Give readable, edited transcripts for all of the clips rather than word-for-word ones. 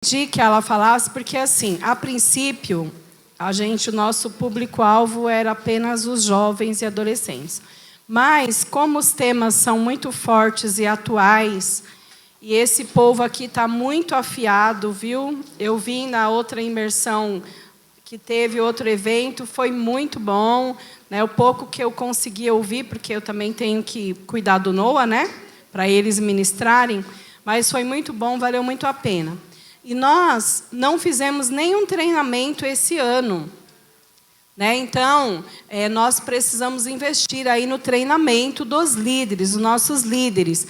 Pedi que ela falasse, porque assim, a princípio, o nosso público-alvo era apenas os jovens e adolescentes. Mas, como os temas são muito fortes e atuais, e esse povo aqui está muito afiado, viu? Eu vim na outra imersão que teve outro evento, foi muito bom, né? O pouco que eu consegui ouvir, porque eu também tenho que cuidar do Noah, né? Para eles ministrarem, mas foi muito bom, valeu muito a pena. E nós não fizemos nenhum treinamento esse ano, né? Então, nós precisamos investir aí no treinamento dos líderes, dos nossos líderes.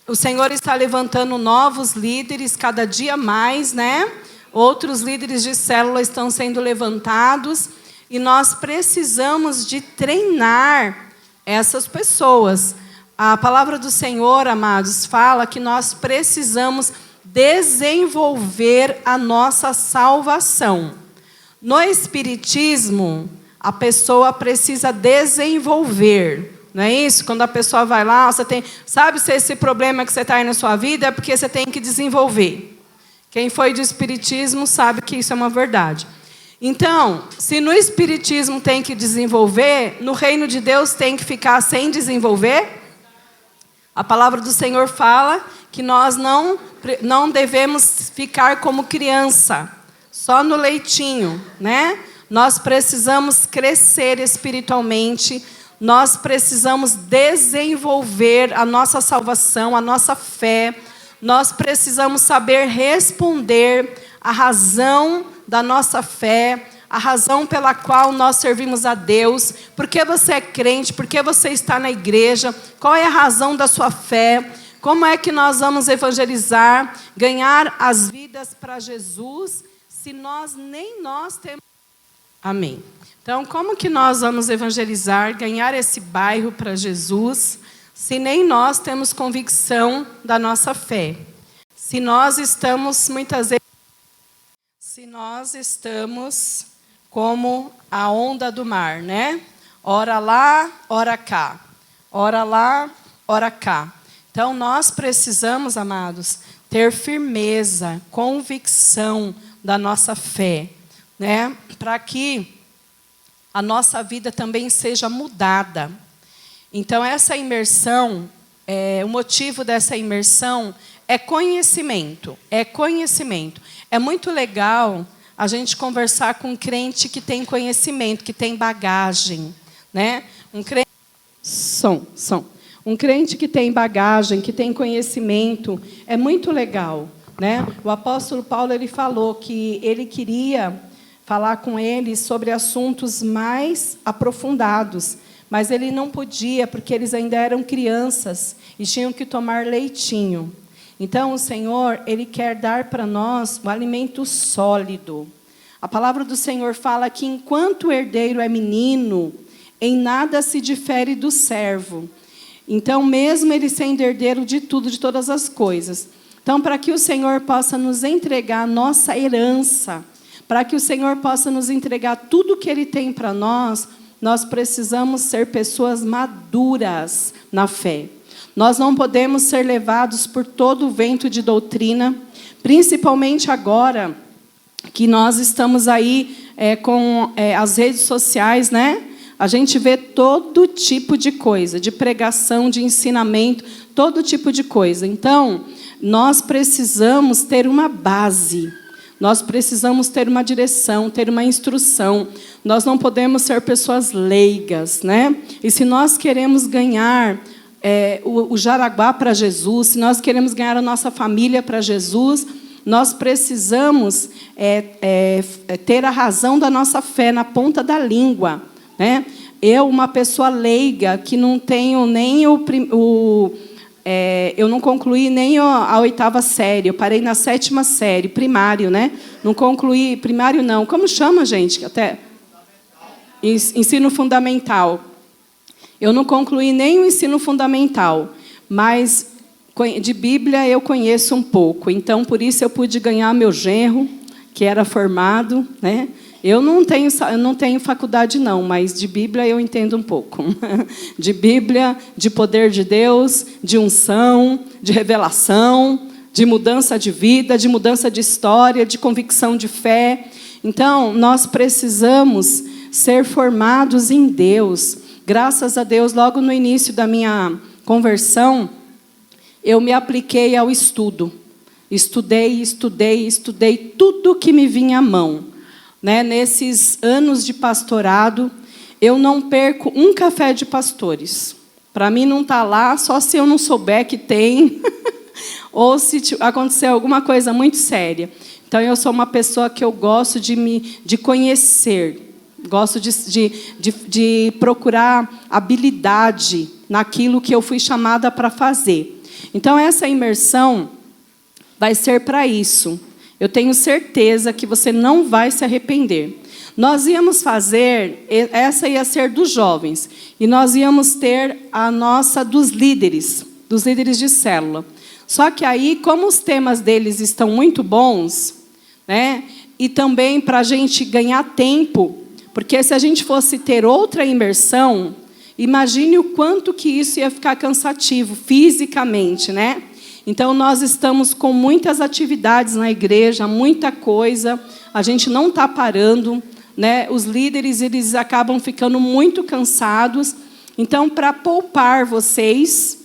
O Senhor está levantando novos líderes cada dia mais, né? Outros líderes de célula estão sendo levantados e nós precisamos de treinar essas pessoas. A palavra do Senhor, amados, fala que nós precisamos desenvolver a nossa salvação. No Espiritismo, a pessoa precisa desenvolver. Não é isso? Quando a pessoa vai lá, você tem... Sabe se esse problema que você está aí na sua vida é porque você tem que desenvolver. Quem foi do Espiritismo sabe que isso é uma verdade. Então, se no Espiritismo tem que desenvolver, no reino de Deus tem que ficar sem desenvolver? A palavra do Senhor fala que nós não devemos ficar como criança, só no leitinho, né? Nós precisamos crescer espiritualmente, nós precisamos desenvolver a nossa salvação, a nossa fé, nós precisamos saber responder a razão da nossa fé, a razão pela qual nós servimos a Deus, por que você é crente, por que você está na igreja, qual é a razão da sua fé, como é que nós vamos evangelizar, ganhar as vidas para Jesus, se nem nós temos... Amém. Então, como que nós vamos evangelizar, ganhar esse bairro para Jesus, se nem nós temos convicção da nossa fé? Se nós estamos, muitas vezes, como a onda do mar, né? Ora lá, ora cá. Ora lá, ora cá. Então, nós precisamos, amados, ter firmeza, convicção da nossa fé, né? Para que a nossa vida também seja mudada. Então, essa imersão, o motivo dessa imersão é conhecimento. É conhecimento. É muito legal a gente conversar com um crente que tem conhecimento, que tem bagagem, né? Um crente que tem bagagem, que tem conhecimento, é muito legal, né? O apóstolo Paulo, ele falou que ele queria falar com eles sobre assuntos mais aprofundados, mas ele não podia, porque eles ainda eram crianças e tinham que tomar leitinho. Então, o Senhor, Ele quer dar para nós o alimento sólido. A palavra do Senhor fala que, enquanto o herdeiro é menino, em nada se difere do servo. Então, mesmo ele sendo herdeiro de tudo, de todas as coisas. Então, para que o Senhor possa nos entregar a nossa herança, para que o Senhor possa nos entregar tudo que Ele tem para nós precisamos ser pessoas maduras na fé. Nós não podemos ser levados por todo o vento de doutrina, principalmente agora que nós estamos aí com as redes sociais, né? A gente vê todo tipo de coisa, de pregação, de ensinamento, todo tipo de coisa. Então, nós precisamos ter uma base, nós precisamos ter uma direção, ter uma instrução. Nós não podemos ser pessoas leigas, né? E se nós queremos ganhar o Jaraguá para Jesus, se nós queremos ganhar a nossa família para Jesus, nós precisamos ter a razão da nossa fé na ponta da língua, né? Eu, uma pessoa leiga, que não tenho nem eu não concluí nem a 8ª série, eu parei na 7ª série, primário, né? Não concluí, primário não, como chama, gente? Até ensino fundamental. Eu não concluí nem o ensino fundamental, mas de Bíblia eu conheço um pouco. Então, por isso eu pude ganhar meu genro, que era formado, né? Eu não tenho faculdade, não, mas de Bíblia eu entendo um pouco. De Bíblia, de poder de Deus, de unção, de revelação, de mudança de vida, de mudança de história, de convicção de fé. Então, nós precisamos ser formados em Deus. Graças a Deus, logo no início da minha conversão, eu me apliquei ao estudo. Estudei tudo que me vinha à mão. Nesses anos de pastorado, eu não perco um café de pastores. Para mim não está lá, só se eu não souber que tem, ou se acontecer alguma coisa muito séria. Então, eu sou uma pessoa que eu gosto de conhecer, gosto de procurar habilidade naquilo que eu fui chamada para fazer. Então, essa imersão vai ser para isso. Eu tenho certeza que você não vai se arrepender. Nós íamos fazer, essa ia ser dos jovens, e nós íamos ter a nossa dos líderes de célula. Só que aí, como os temas deles estão muito bons, e também para a gente ganhar tempo, porque se a gente fosse ter outra imersão, imagine o quanto que isso ia ficar cansativo fisicamente, Então, nós estamos com muitas atividades na igreja, muita coisa, a gente não está parando, Os líderes, eles acabam ficando muito cansados. Então, para poupar vocês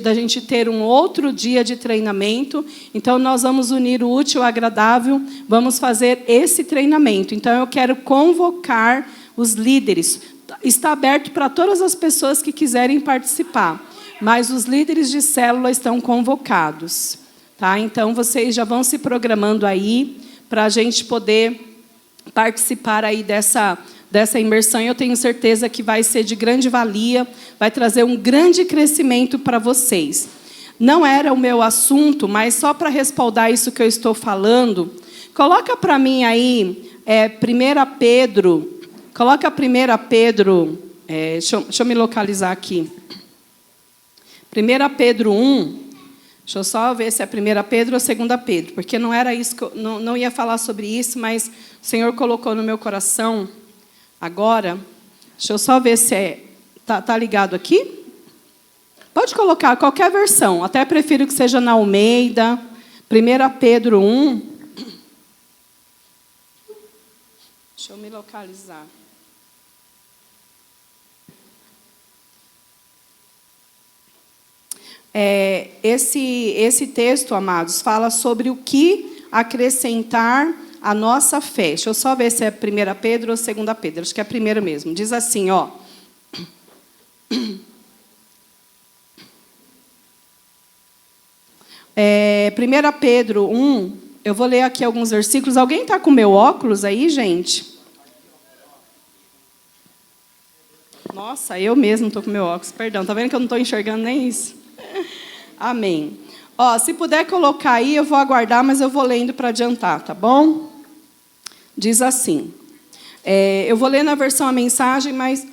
da gente ter um outro dia de treinamento, então nós vamos unir o útil ao agradável, vamos fazer esse treinamento. Então, eu quero convocar os líderes. Está aberto para todas as pessoas que quiserem participar, mas os líderes de célula estão convocados. Então, vocês já vão se programando aí para a gente poder participar aí dessa imersão. Eu tenho certeza que vai ser de grande valia, vai trazer um grande crescimento para vocês. Não era o meu assunto, mas só para respaldar isso que eu estou falando, coloca para mim aí 1 Pedro, coloca 1 Pedro, deixa eu me localizar aqui. 1 Pedro 1, deixa eu só ver se é 1 Pedro ou 2 Pedro, porque não era isso que eu não ia falar sobre isso, mas o Senhor colocou no meu coração agora. Deixa eu só ver se tá ligado aqui. Pode colocar qualquer versão, até prefiro que seja na Almeida. 1 Pedro 1. Deixa eu me localizar. Esse texto, amados, fala sobre o que acrescentar à nossa fé. Deixa eu só ver se é 1 Pedro ou 2 Pedro. Acho que é 1 mesmo. Diz assim, 1 Pedro 1, eu vou ler aqui alguns versículos. Alguém está com meu óculos aí, gente? Nossa, eu mesmo estou com meu óculos. Perdão, está vendo que eu não estou enxergando nem isso? Amém. Se puder colocar aí, eu vou aguardar, mas eu vou lendo para adiantar, tá bom? Diz assim. Eu vou ler na versão a mensagem, mas...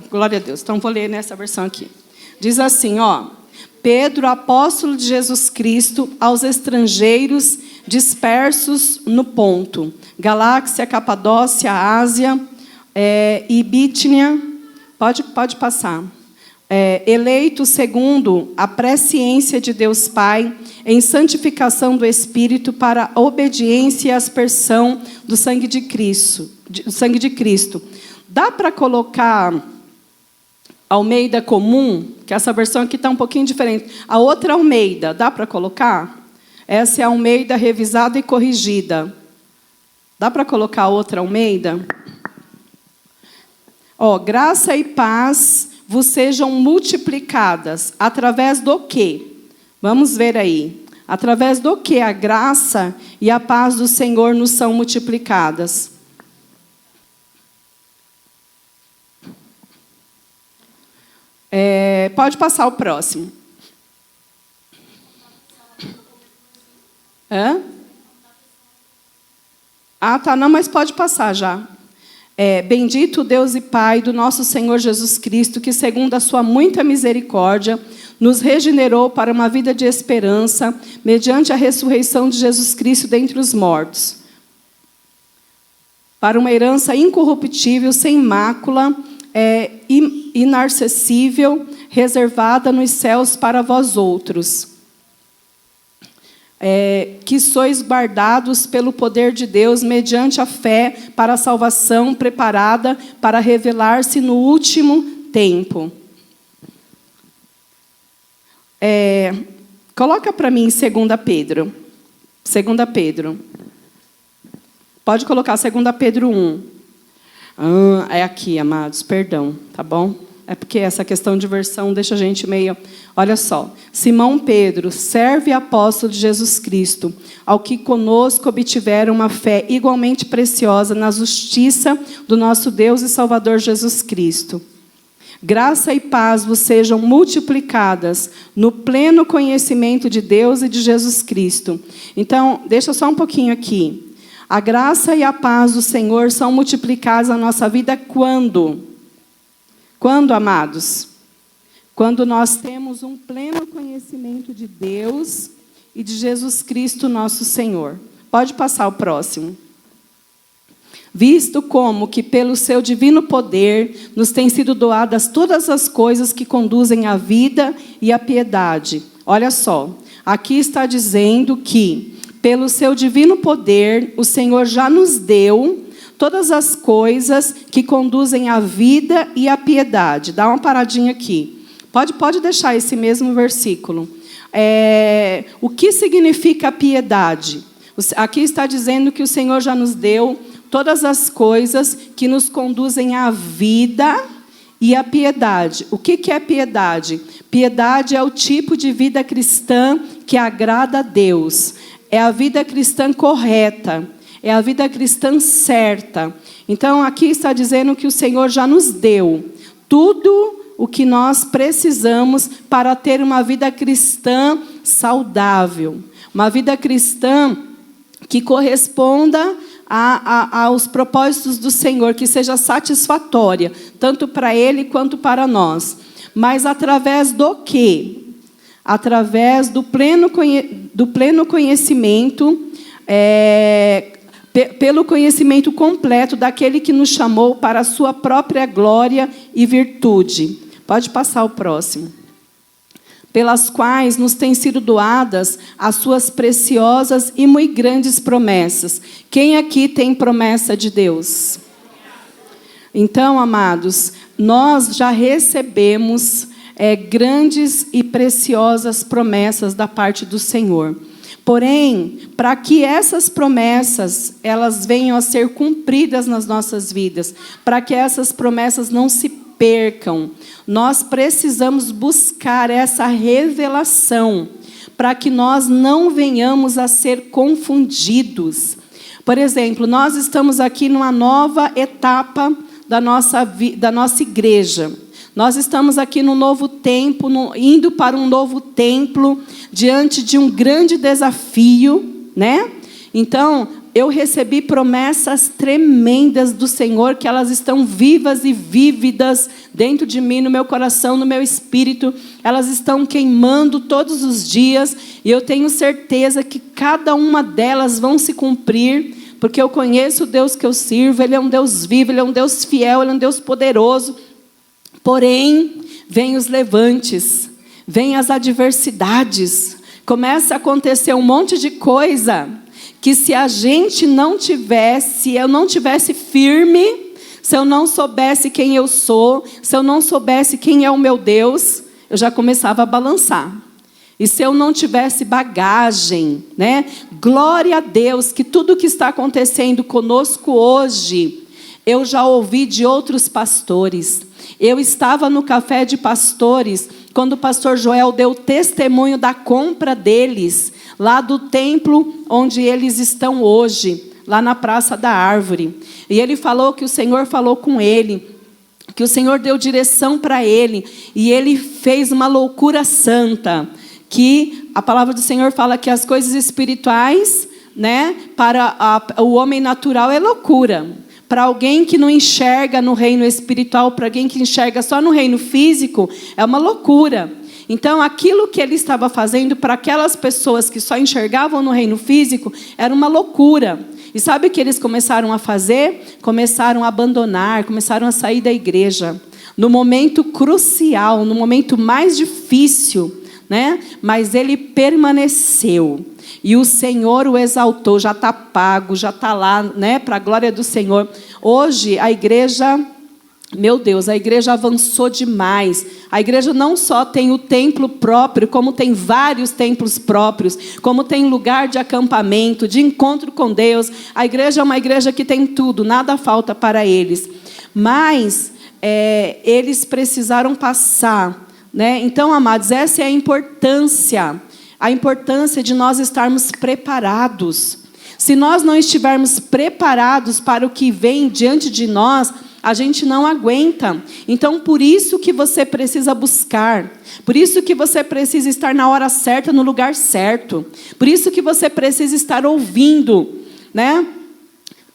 glória a Deus. Então, vou ler nessa versão aqui. Diz assim, Pedro, apóstolo de Jesus Cristo, aos estrangeiros dispersos no Ponto, Galácia, Capadócia, Ásia e Bítinia. Pode passar. Eleito segundo a presciência de Deus Pai, em santificação do Espírito, para a obediência e aspersão do sangue de Cristo. Dá para colocar Almeida comum, que essa versão aqui está um pouquinho diferente. A outra Almeida, dá para colocar? Essa é a Almeida revisada e corrigida. Dá para colocar a outra Almeida? Graça e paz vos sejam multiplicadas. Através do quê? Vamos ver aí. Através do que a graça e a paz do Senhor nos são multiplicadas? Pode passar o próximo. Não, mas pode passar já. Bendito Deus e Pai do nosso Senhor Jesus Cristo, que segundo a sua muita misericórdia, nos regenerou para uma vida de esperança, mediante a ressurreição de Jesus Cristo dentre os mortos, para uma herança incorruptível, sem mácula, inacessível, reservada nos céus para vós outros. que sois guardados pelo poder de Deus, mediante a fé, para a salvação preparada para revelar-se no último tempo. Coloca para mim 2 Pedro. 2 Pedro. Pode colocar 2 Pedro 1. É aqui, amados, perdão, tá bom? É porque essa questão de versão deixa a gente meio... Olha só. Simão Pedro, servo e apóstolo de Jesus Cristo, ao que conosco obtiveram uma fé igualmente preciosa na justiça do nosso Deus e Salvador Jesus Cristo. Graça e paz vos sejam multiplicadas no pleno conhecimento de Deus e de Jesus Cristo. Então, deixa só um pouquinho aqui. A graça e a paz do Senhor são multiplicadas na nossa vida quando? Quando, amados? Quando nós temos um pleno conhecimento de Deus e de Jesus Cristo, nosso Senhor. Pode passar o próximo. Visto como que pelo seu divino poder nos têm sido doadas todas as coisas que conduzem à vida e à piedade. Olha só, aqui está dizendo que pelo seu divino poder o Senhor já nos deu todas as coisas que conduzem à vida e à piedade. Dá uma paradinha aqui. Pode deixar esse mesmo versículo. O que significa a piedade? Aqui está dizendo que o Senhor já nos deu todas as coisas que nos conduzem à vida e à piedade. O que é piedade? Piedade é o tipo de vida cristã que agrada a Deus. É a vida cristã correta. É a vida cristã certa. Então, aqui está dizendo que o Senhor já nos deu tudo o que nós precisamos para ter uma vida cristã saudável. Uma vida cristã que corresponda aos propósitos do Senhor, que seja satisfatória, tanto para Ele quanto para nós. Mas através do quê? Através do pleno conhecimento, pelo conhecimento completo daquele que nos chamou para a sua própria glória e virtude. Pode passar o próximo. Pelas quais nos têm sido doadas as suas preciosas e muito grandes promessas. Quem aqui tem promessa de Deus? Então, amados, nós já recebemos grandes e preciosas promessas da parte do Senhor. Porém, para que essas promessas elas venham a ser cumpridas nas nossas vidas, para que essas promessas não se percam, nós precisamos buscar essa revelação, para que nós não venhamos a ser confundidos. Por exemplo, nós estamos aqui numa nova etapa da nossa igreja. Nós estamos aqui no novo tempo, indo para um novo templo, diante de um grande desafio, né? Então, eu recebi promessas tremendas do Senhor, que elas estão vivas e vívidas dentro de mim, no meu coração, no meu espírito. Elas estão queimando todos os dias, e eu tenho certeza que cada uma delas vão se cumprir, porque eu conheço o Deus que eu sirvo. Ele é um Deus vivo, Ele é um Deus fiel, Ele é um Deus poderoso. Porém, vêm os levantes, vêm as adversidades, começa a acontecer um monte de coisa que se a gente não tivesse, se eu não tivesse firme, se eu não soubesse quem eu sou, se eu não soubesse quem é o meu Deus, eu já começava a balançar. E se eu não tivesse bagagem, né? Glória a Deus que tudo que está acontecendo conosco hoje, eu já ouvi de outros pastores. Eu estava no café de pastores, quando o pastor Joel deu testemunho da compra deles, lá do templo onde eles estão hoje, lá na Praça da Árvore. E ele falou que o Senhor falou com ele, que o Senhor deu direção para ele, e ele fez uma loucura santa, que a palavra do Senhor fala que as coisas espirituais, né, para o homem natural é loucura. Para alguém que não enxerga no reino espiritual, para alguém que enxerga só no reino físico, é uma loucura. Então, aquilo que ele estava fazendo para aquelas pessoas que só enxergavam no reino físico, era uma loucura. E sabe o que eles começaram a fazer? Começaram a abandonar, começaram a sair da igreja. No momento crucial, no momento mais difícil né? Mas ele permaneceu. E o Senhor o exaltou, já está pago, já está lá, né? Para a glória do Senhor. Hoje, a igreja... Meu Deus, a igreja avançou demais. A igreja não só tem o templo próprio, como tem vários templos próprios, como tem lugar de acampamento, de encontro com Deus. A igreja é uma igreja que tem tudo, nada falta para eles. Mas eles precisaram passar, né? Então, amados, essa é a importância de nós estarmos preparados. Se nós não estivermos preparados para o que vem diante de nós, a gente não aguenta. Então, por isso que você precisa buscar. Por isso que você precisa estar na hora certa, no lugar certo. Por isso que você precisa estar ouvindo, né?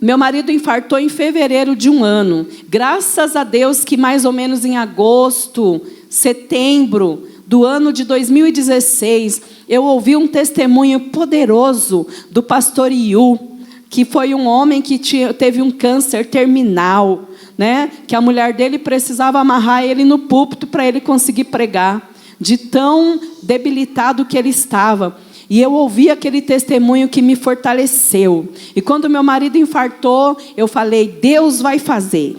Meu marido infartou em fevereiro de um ano. Graças a Deus que mais ou menos em agosto, setembro do ano de 2016, eu ouvi um testemunho poderoso do pastor Iu, que foi um homem que teve um câncer terminal, né? Que a mulher dele precisava amarrar ele no púlpito para ele conseguir pregar, de tão debilitado que ele estava. E eu ouvi aquele testemunho que me fortaleceu. E quando meu marido infartou, eu falei, Deus vai fazer.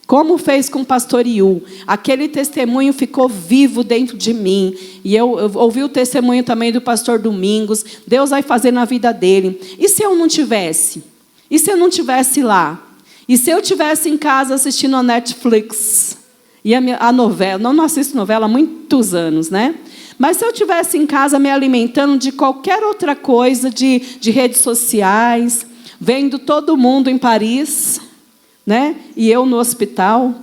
Como fez com o pastor Iu. Aquele testemunho ficou vivo dentro de mim. E eu ouvi o testemunho também do pastor Domingos. Deus vai fazer na vida dele. E se eu não tivesse? E se eu não tivesse lá? E se eu estivesse em casa assistindo a Netflix? E a novela? Não assisto novela há muitos anos, né? Mas se eu estivesse em casa me alimentando de qualquer outra coisa, de redes sociais, vendo todo mundo em Paris, né? E eu no hospital,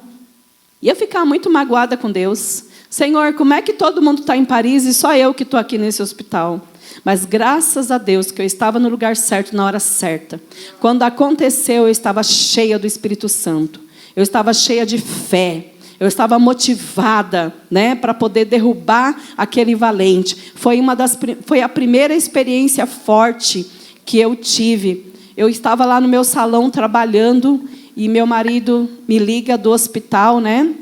ia ficar muito magoada com Deus. Senhor, como é que todo mundo está em Paris e só eu que estou aqui nesse hospital? Mas graças a Deus que eu estava no lugar certo, na hora certa. Quando aconteceu, eu estava cheia do Espírito Santo. Eu estava cheia de fé. Eu estava motivada, né, para poder derrubar aquele valente. Foi a primeira experiência forte que eu tive. Eu estava lá no meu salão trabalhando e meu marido me liga do hospital, né,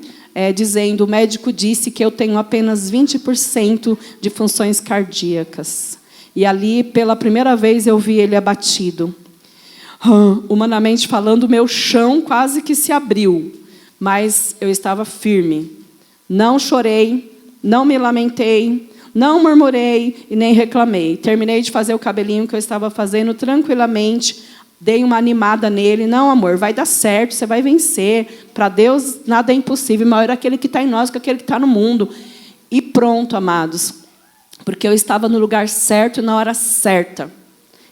dizendo, o médico disse que eu tenho apenas 20% de funções cardíacas. E ali, pela primeira vez, eu vi ele abatido. Humanamente falando, o meu chão quase que se abriu. Mas eu estava firme. Não chorei, não me lamentei, não murmurei e nem reclamei. Terminei de fazer o cabelinho que eu estava fazendo tranquilamente. Dei uma animada nele. Não, amor, vai dar certo, você vai vencer. Para Deus, nada é impossível. Maior é aquele que está em nós que aquele que está no mundo. E pronto, amados. Porque eu estava no lugar certo e na hora certa.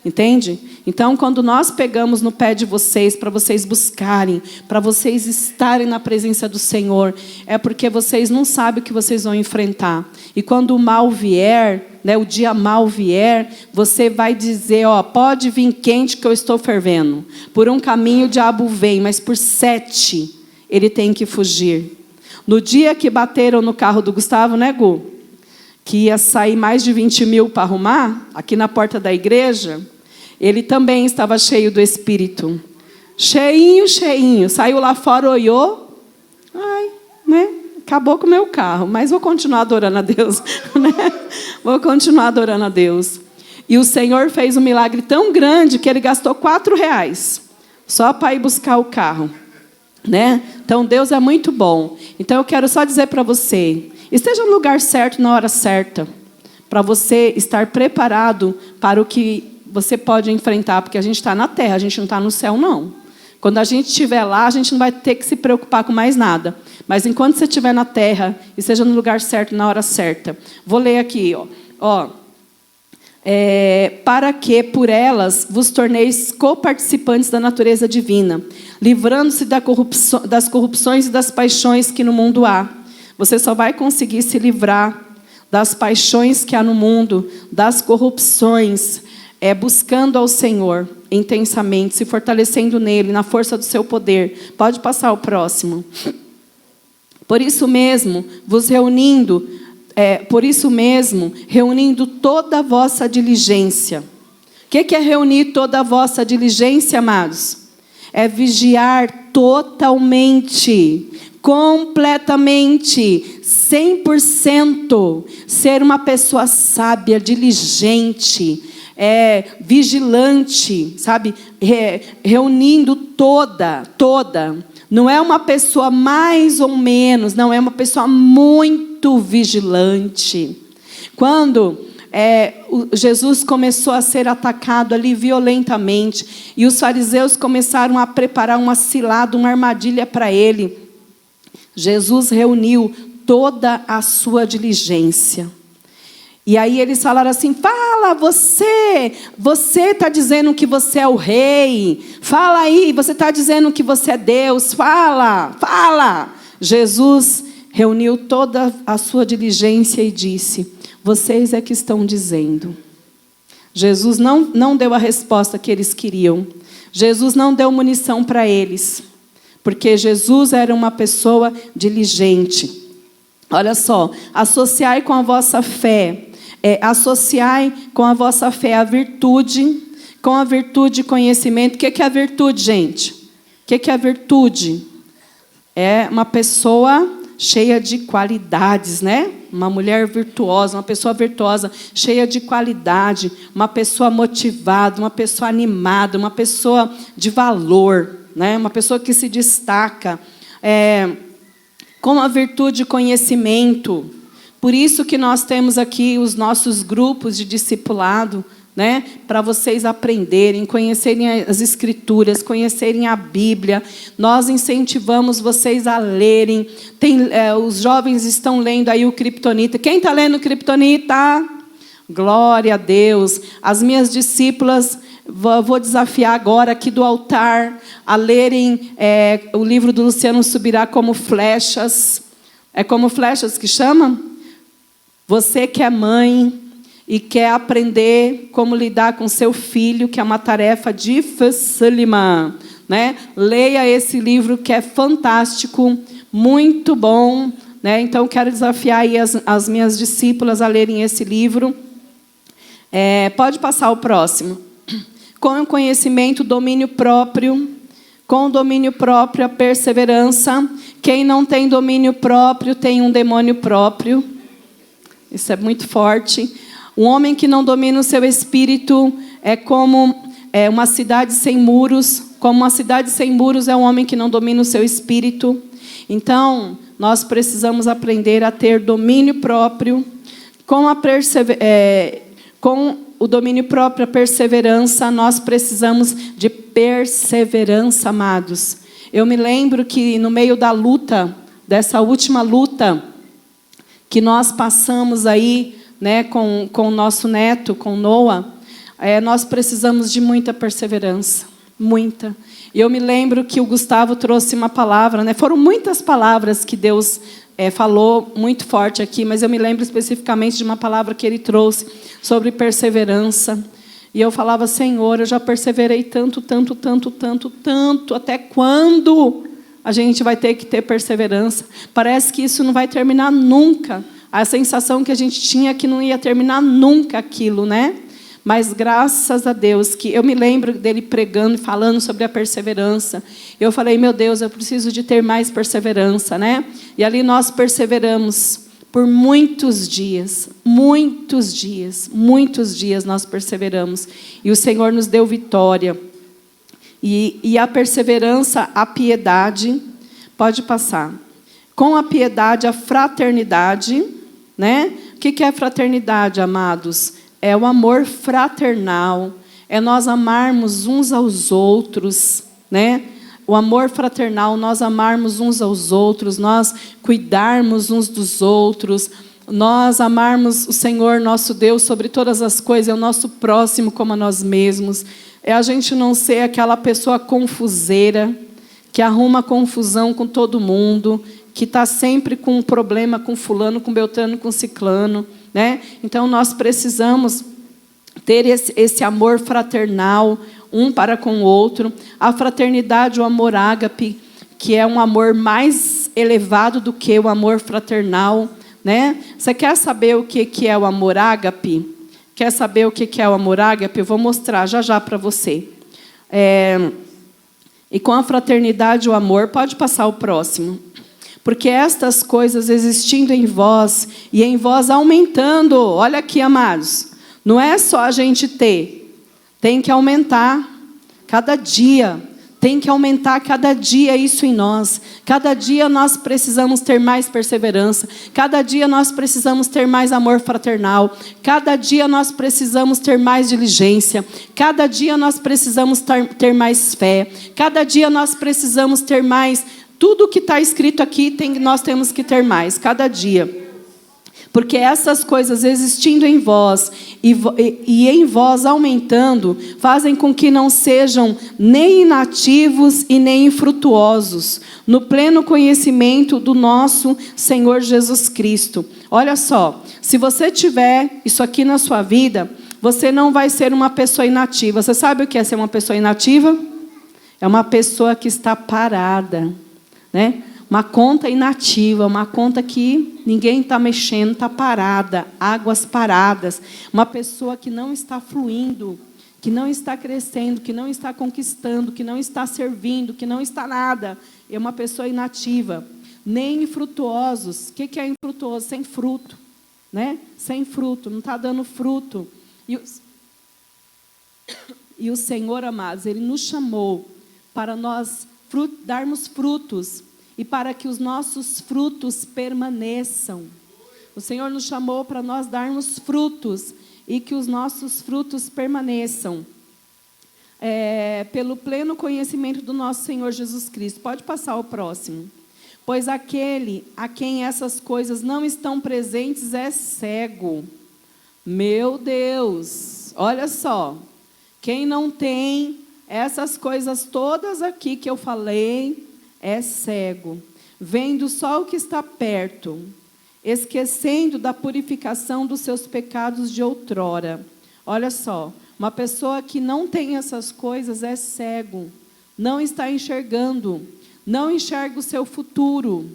Entende? Então, quando nós pegamos no pé de vocês, para vocês buscarem, para vocês estarem na presença do Senhor, é porque vocês não sabem o que vocês vão enfrentar. E quando o mal vier, né, o dia mal vier, você vai dizer, ó, pode vir quente que eu estou fervendo. Por um caminho o diabo vem, mas por 7 ele tem que fugir. No dia que bateram no carro do Gustavo, né, Gu? Que ia sair mais de 20 mil para arrumar, aqui na porta da igreja, ele também estava cheio do Espírito. Cheinho, cheinho. Saiu lá fora, olhou. Ai, né? Acabou com o meu carro, mas vou continuar adorando a Deus. Né? Vou continuar adorando a Deus. E o Senhor fez um milagre tão grande que ele gastou R$4 só para ir buscar o carro. Né? Então, Deus é muito bom. Então, eu quero só dizer para você, esteja no lugar certo, na hora certa, para você estar preparado para o que você pode enfrentar, porque a gente está na terra, a gente não está no céu, não. Quando a gente estiver lá, a gente não vai ter que se preocupar com mais nada. Mas enquanto você estiver na terra, e seja no lugar certo, na hora certa. Vou ler aqui, ó. Para que, por elas, vos torneis coparticipantes da natureza divina, livrando-se das corrupções e das paixões que no mundo há. Você só vai conseguir se livrar das paixões que há no mundo, das corrupções, buscando ao Senhor intensamente, se fortalecendo nele, na força do seu poder. Pode passar o próximo. Por isso mesmo, reunindo toda a vossa diligência. O que é reunir toda a vossa diligência, amados? É vigiar totalmente, completamente, 100% ser uma pessoa sábia, diligente, vigilante, sabe? Reunindo toda. Não é uma pessoa mais ou menos, não, é uma pessoa muito vigilante. Quando Jesus começou a ser atacado ali violentamente, e os fariseus começaram a preparar uma cilada, uma armadilha para ele, Jesus reuniu toda a sua diligência. E aí eles falaram assim: fala, você está dizendo que você é o rei, fala aí, você está dizendo que você é Deus, fala. Jesus reuniu toda a sua diligência e disse: vocês é que estão dizendo. Jesus não deu a resposta que eles queriam. Jesus não deu munição para eles, porque Jesus era uma pessoa diligente. Olha só, associai com a vossa fé. Associai com a vossa fé a virtude, com a virtude conhecimento. O que é a virtude, gente? O que é a virtude? É uma pessoa cheia de qualidades, né? Uma mulher virtuosa, uma pessoa virtuosa, cheia de qualidade, uma pessoa motivada, uma pessoa animada, uma pessoa de valor, né? Uma pessoa que se destaca. Com a virtude conhecimento. Por isso que nós temos aqui os nossos grupos de discipulado, né? Para vocês aprenderem, conhecerem as Escrituras, conhecerem a Bíblia. Nós incentivamos vocês a lerem. Os jovens estão lendo aí o Kryptonita. Quem está lendo o Kryptonita? Glória a Deus. As minhas discípulas, vou desafiar agora aqui do altar a lerem o livro do Luciano Subirá, Como Flechas. É Como Flechas que chama? Você que é mãe e quer aprender como lidar com seu filho, que é uma tarefa dificílima, né? Leia esse livro que é fantástico, muito bom, né? Então, quero desafiar aí as minhas discípulas a lerem esse livro. Pode passar o próximo. Com o conhecimento, domínio próprio. Com o domínio próprio, a perseverança. Quem não tem domínio próprio tem um demônio próprio. Isso é muito forte. Um homem que não domina o seu espírito é como uma cidade sem muros. Como uma cidade sem muros é um homem que não domina o seu espírito. Então, nós precisamos aprender a ter domínio próprio. Com o domínio próprio, a perseverança, nós precisamos de perseverança, amados. Eu me lembro que no meio da luta, dessa última luta que nós passamos aí, né, com o nosso neto, com Noah, nós precisamos de muita perseverança, muita. E eu me lembro que o Gustavo trouxe uma palavra, né? Foram muitas palavras que Deus falou muito forte aqui, mas eu me lembro especificamente de uma palavra que ele trouxe sobre perseverança. E eu falava: Senhor, eu já perseverei tanto, até quando a gente vai ter que ter perseverança? Parece que isso não vai terminar nunca. A sensação que a gente tinha é que não ia terminar nunca aquilo, né? Mas graças a Deus, que eu me lembro dele pregando e falando sobre a perseverança. Eu falei: meu Deus, eu preciso de ter mais perseverança, né? E ali nós perseveramos por muitos dias nós perseveramos. E o Senhor nos deu vitória. E a perseverança, a piedade, pode passar. Com a piedade, a fraternidade, né? O que é fraternidade, amados? É o amor fraternal, é nós amarmos uns aos outros, né? O amor fraternal, nós amarmos uns aos outros, nós cuidarmos uns dos outros, nós amarmos o Senhor, nosso Deus, sobre todas as coisas, é o nosso próximo como a nós mesmos. É a gente não ser aquela pessoa confuseira, que arruma confusão com todo mundo, que está sempre com um problema com fulano, com beltrano, com ciclano, né? Então, nós precisamos ter esse amor fraternal, um para com o outro. A fraternidade, o amor ágape, que é um amor mais elevado do que o amor fraternal, né? Você quer saber o que é o amor ágape? Quer saber o que é o amor ágape? Eu vou mostrar já para você. E com a fraternidade, o amor, pode passar o próximo. Porque estas coisas existindo em vós e em vós aumentando, olha aqui, amados, não é só a gente ter, tem que aumentar cada dia. Tem que aumentar cada dia isso em nós. Cada dia nós precisamos ter mais perseverança. Cada dia nós precisamos ter mais amor fraternal. Cada dia nós precisamos ter mais diligência. Cada dia nós precisamos ter mais fé. Cada dia nós precisamos ter mais. Tudo que está escrito aqui, nós temos que ter mais. Cada dia. Porque essas coisas existindo em vós e em vós aumentando, fazem com que não sejam nem inativos e nem infrutuosos, no pleno conhecimento do nosso Senhor Jesus Cristo. Olha só, se você tiver isso aqui na sua vida, você não vai ser uma pessoa inativa. Você sabe o que é ser uma pessoa inativa? É uma pessoa que está parada, né? Uma conta inativa, uma conta que ninguém está mexendo, está parada, águas paradas. Uma pessoa que não está fluindo, que não está crescendo, que não está conquistando, que não está servindo, que não está nada. É uma pessoa inativa. Nem infrutuosos. O que é infrutuoso? Sem fruto, né? Sem fruto, não está dando fruto. E o Senhor, amados, Ele nos chamou para nós darmos frutos. E para que os nossos frutos permaneçam. O Senhor nos chamou para nós darmos frutos e que os nossos frutos permaneçam. Pelo pleno conhecimento do nosso Senhor Jesus Cristo. Pode passar ao próximo. Pois aquele a quem essas coisas não estão presentes é cego. Meu Deus, olha só. Quem não tem essas coisas todas aqui que eu falei, é cego, vendo só o que está perto, esquecendo da purificação dos seus pecados de outrora. Olha só, uma pessoa que não tem essas coisas é cego, não está enxergando, não enxerga o seu futuro,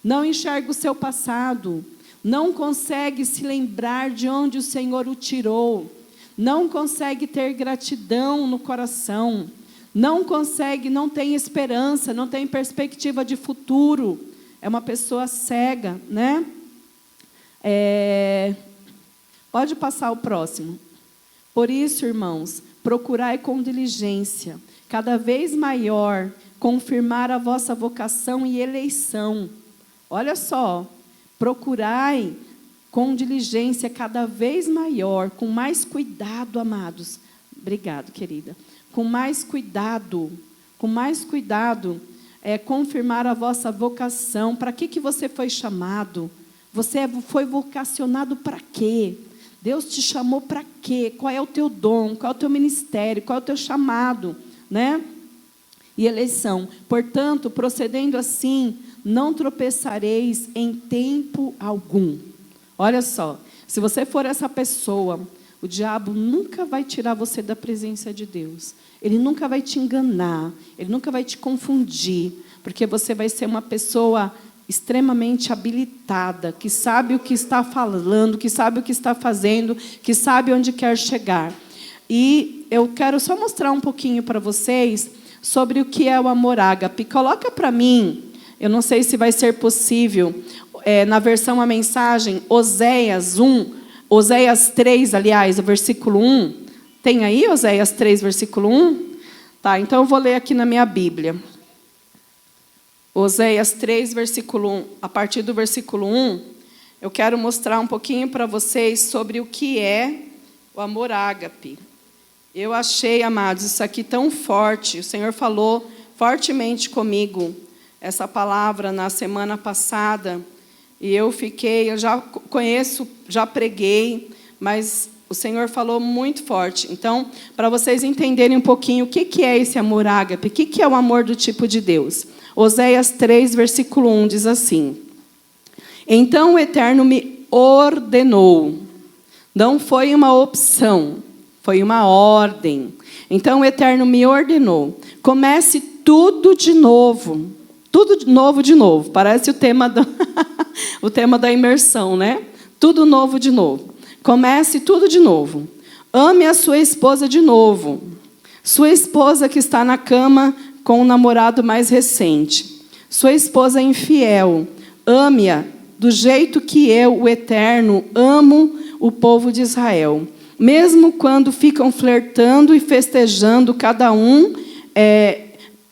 não enxerga o seu passado, não consegue se lembrar de onde o Senhor o tirou, não consegue ter gratidão no coração, não consegue, não tem esperança, não tem perspectiva de futuro. É uma pessoa cega, né? Pode passar o próximo. Por isso, irmãos, procurai com diligência, cada vez maior, confirmar a vossa vocação e eleição. Olha só, procurai com diligência cada vez maior, com mais cuidado, amados. Obrigado, querida. Com mais cuidado, confirmar a vossa vocação. Para que você foi chamado? Você foi vocacionado para quê? Deus te chamou para quê? Qual é o teu dom? Qual é o teu ministério? Qual é o teu chamado? Né? E eleição. Portanto, procedendo assim, não tropeçareis em tempo algum. Olha só, se você for essa pessoa, o diabo nunca vai tirar você da presença de Deus. Ele nunca vai te enganar, ele nunca vai te confundir, porque você vai ser uma pessoa extremamente habilitada, que sabe o que está falando, que sabe o que está fazendo, que sabe onde quer chegar. E eu quero só mostrar um pouquinho para vocês sobre o que é o amor ágape. Coloca para mim, eu não sei se vai ser possível, na versão a mensagem, Oséias 3, aliás, o versículo 1. Tem aí Oséias 3, versículo 1? Tá, então eu vou ler aqui na minha Bíblia. Oséias 3, versículo 1. A partir do versículo 1, eu quero mostrar um pouquinho para vocês sobre o que é o amor ágape. Eu achei, amados, isso aqui tão forte. O Senhor falou fortemente comigo essa palavra na semana passada. E eu já conheço, já preguei, mas o Senhor falou muito forte. Então, para vocês entenderem um pouquinho o que é esse amor ágape, o que é o amor do tipo de Deus. Oséias 3, versículo 1 diz assim: Então o Eterno me ordenou. Não foi uma opção, foi uma ordem. Então o Eterno me ordenou. Comece tudo de novo. Tudo novo de novo. Parece o tema da imersão, né? Tudo novo de novo. Comece tudo de novo. Ame a sua esposa de novo. Sua esposa que está na cama com o namorado mais recente. Sua esposa infiel. ame-a do jeito que eu, o Eterno, amo o povo de Israel. Mesmo quando ficam flertando e festejando,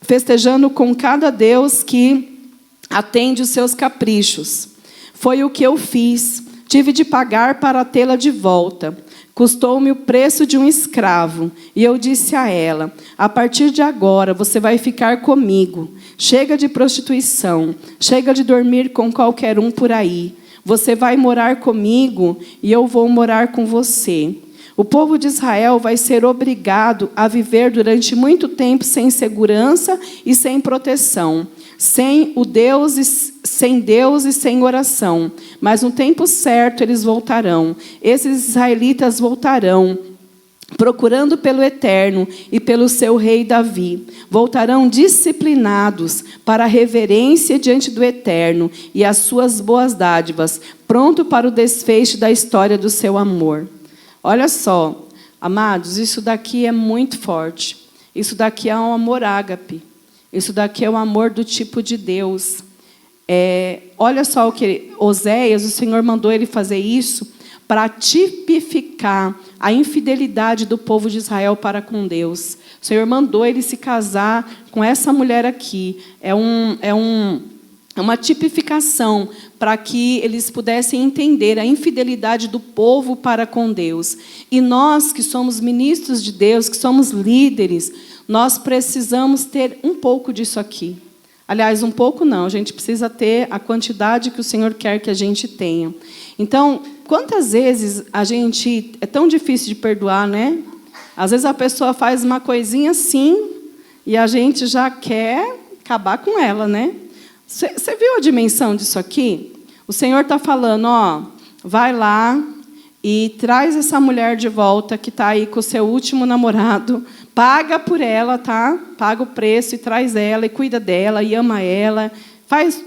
festejando com cada Deus que atende os seus caprichos. Foi o que eu fiz. Tive de pagar para tê-la de volta. Custou-me o preço de um escravo. E eu disse a ela: a partir de agora você vai ficar comigo. Chega de prostituição. Chega de dormir com qualquer um por aí. Você vai morar comigo e eu vou morar com você. O povo de Israel vai ser obrigado a viver durante muito tempo sem segurança e sem proteção, sem Deus e sem oração. Mas no tempo certo eles voltarão. Esses israelitas voltarão, procurando pelo Eterno e pelo seu rei Davi. Voltarão disciplinados para a reverência diante do Eterno e as suas boas dádivas, pronto para o desfecho da história do seu amor. Olha só, amados, isso daqui é muito forte. Isso daqui é um amor ágape. Isso daqui é um amor do tipo de Deus. Olha só o que Oséias, o Senhor mandou ele fazer isso para tipificar a infidelidade do povo de Israel para com Deus. O Senhor mandou ele se casar com essa mulher aqui. É uma tipificação para que eles pudessem entender a infidelidade do povo para com Deus. E nós, que somos ministros de Deus, que somos líderes, nós precisamos ter um pouco disso aqui. Aliás, um pouco não, a gente precisa ter a quantidade que o Senhor quer que a gente tenha. Então, quantas vezes é tão difícil de perdoar, né? Às vezes a pessoa faz uma coisinha assim e a gente já quer acabar com ela, né? Você viu a dimensão disso aqui? O Senhor está falando, vai lá e traz essa mulher de volta que está aí com o seu último namorado, paga por ela, tá? Paga o preço e traz ela e cuida dela e ama ela. Faz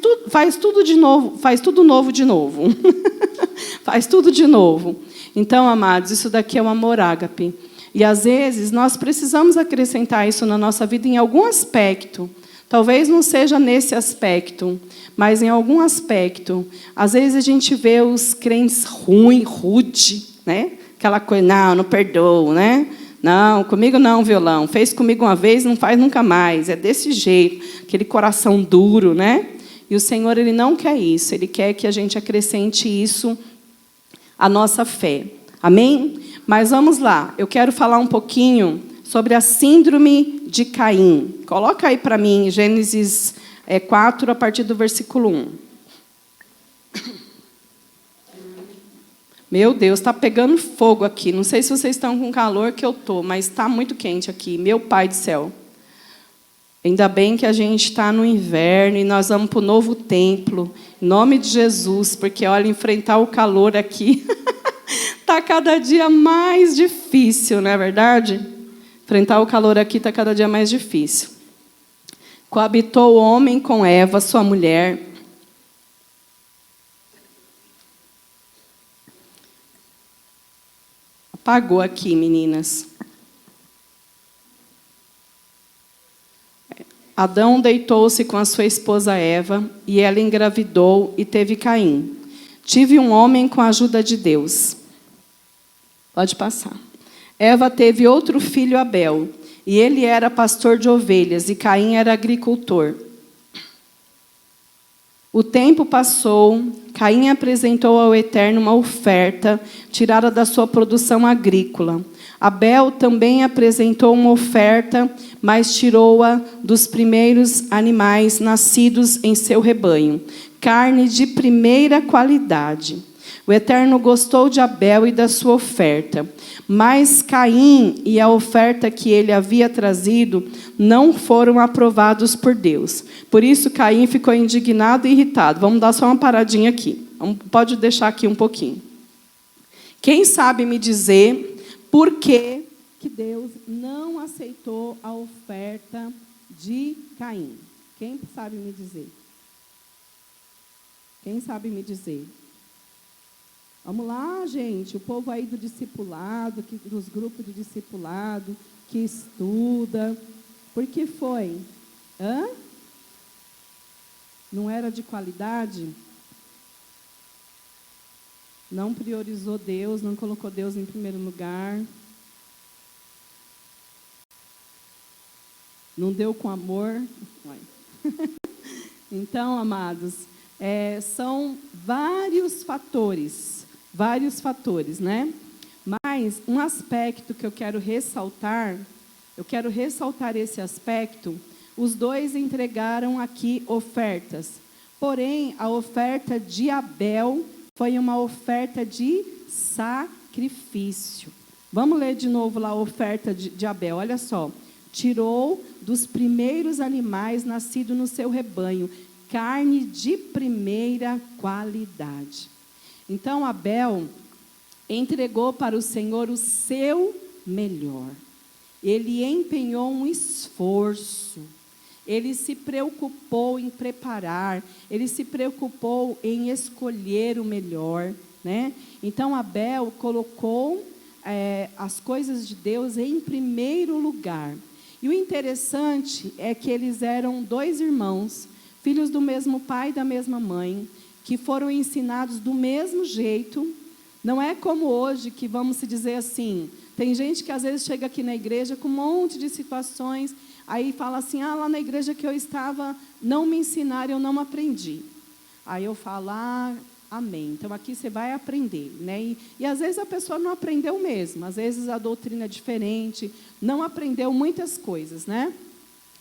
tudo de novo, faz tudo novo de novo. Faz tudo de novo. Então, amados, isso daqui é um amor ágape. E às vezes nós precisamos acrescentar isso na nossa vida em algum aspecto. Talvez não seja nesse aspecto, mas em algum aspecto. Às vezes a gente vê os crentes rude, né? Aquela coisa, não perdoo, né? Não, comigo não, violão. Fez comigo uma vez, não faz nunca mais. É desse jeito, aquele coração duro, né? E o Senhor, Ele não quer isso. Ele quer que a gente acrescente isso à nossa fé. Amém? Mas vamos lá. Eu quero falar um pouquinho sobre a síndrome de Caim. Coloca aí para mim, Gênesis 4, a partir do versículo 1. Meu Deus, está pegando fogo aqui. Não sei se vocês estão com calor que eu estou, mas está muito quente aqui. Meu Pai do céu. Ainda bem que a gente está no inverno e nós vamos para o novo templo. Em nome de Jesus, porque, olha, enfrentar o calor aqui está cada dia mais difícil, não é verdade? Enfrentar o calor aqui está cada dia mais difícil. Coabitou o homem com Eva, sua mulher. Apagou aqui, meninas. Adão deitou-se com a sua esposa Eva, e ela engravidou e teve Caim. Tive um homem com a ajuda de Deus. Pode passar. Eva teve outro filho, Abel, e ele era pastor de ovelhas, e Caim era agricultor. O tempo passou, Caim apresentou ao Eterno uma oferta tirada da sua produção agrícola. Abel também apresentou uma oferta, mas tirou-a dos primeiros animais nascidos em seu rebanho, carne de primeira qualidade. O Eterno gostou de Abel e da sua oferta, mas Caim e a oferta que ele havia trazido não foram aprovados por Deus. Por isso, Caim ficou indignado e irritado. Vamos dar só uma paradinha aqui. Pode deixar aqui um pouquinho. Quem sabe me dizer por que Deus não aceitou a oferta de Caim? Quem sabe me dizer? Quem sabe me dizer? Vamos lá, gente, o povo aí do discipulado, dos grupos de discipulado, que estuda. Por que foi? Não era de qualidade? Não priorizou Deus, não colocou Deus em primeiro lugar. Não deu com amor. Então, amados, são vários fatores, né? Mas um aspecto que eu quero ressaltar esse aspecto. Os dois entregaram aqui ofertas. Porém, a oferta de Abel foi uma oferta de sacrifício. Vamos ler de novo lá a oferta de Abel. Olha só. Tirou dos primeiros animais nascidos no seu rebanho, carne de primeira qualidade. Então, Abel entregou para o Senhor o seu melhor. Ele empenhou um esforço. Ele se preocupou em preparar, ele se preocupou em escolher o melhor, né? Então, Abel colocou as coisas de Deus em primeiro lugar. E o interessante é que eles eram 2 irmãos, filhos do mesmo pai e da mesma mãe, que foram ensinados do mesmo jeito. Não é como hoje, que vamos se dizer assim, tem gente que às vezes chega aqui na igreja com um monte de situações, aí fala assim, lá na igreja que eu estava, não me ensinaram, eu não aprendi. Aí eu falo, amém. Então aqui você vai aprender, né? E às vezes a pessoa não aprendeu mesmo, às vezes a doutrina é diferente, não aprendeu muitas coisas, né?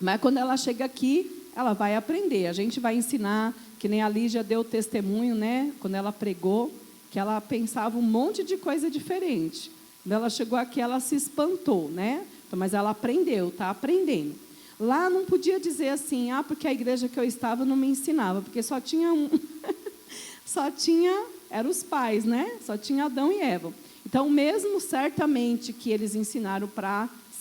Mas quando ela chega aqui, ela vai aprender, a gente vai ensinar, que nem a Lígia deu testemunho, né? Quando ela pregou, que ela pensava um monte de coisa diferente. Quando ela chegou aqui, ela se espantou, né? Mas ela aprendeu, está aprendendo. Lá não podia dizer assim, porque a igreja que eu estava não me ensinava, porque só tinha um, eram os pais, né? Só tinha Adão e Eva. Então, mesmo certamente que eles ensinaram